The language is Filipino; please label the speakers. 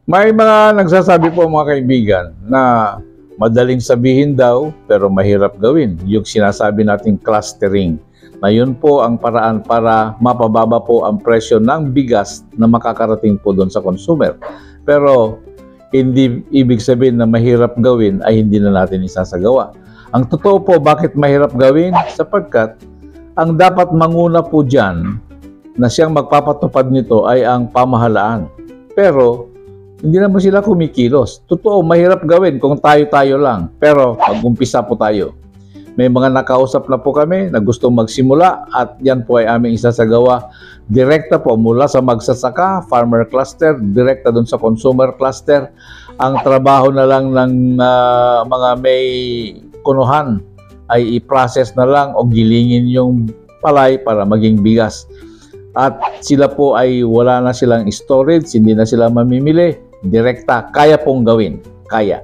Speaker 1: May mga nagsasabi po mga kaibigan na madaling sabihin daw pero mahirap gawin. Yung sinasabi nating clustering. Na yun po ang paraan para mapababa po ang presyo ng bigas na makakarating po doon sa consumer. Pero hindi ibig sabihin na mahirap gawin ay hindi na natin isasagawa. Ang totoo po, bakit mahirap gawin? Sapagkat ang dapat manguna po dyan na siyang magpapatupad nito ay ang pamahalaan. Pero hindi naman sila kumikilos. Totoo, mahirap gawin kung tayo-tayo lang. Pero mag-umpisa po tayo. May mga nakausap na po kami na gustong magsimula at yan po ay aming isasagawa. Direkta po mula sa magsasaka, farmer cluster, direkta dun sa consumer cluster. Ang trabaho na lang ng mga may kunuhan ay i-process na lang o gilingin yung palay para maging bigas. At sila po ay wala na silang storage, hindi na sila mamimili. Direkta, kaya pong gawin. Kaya.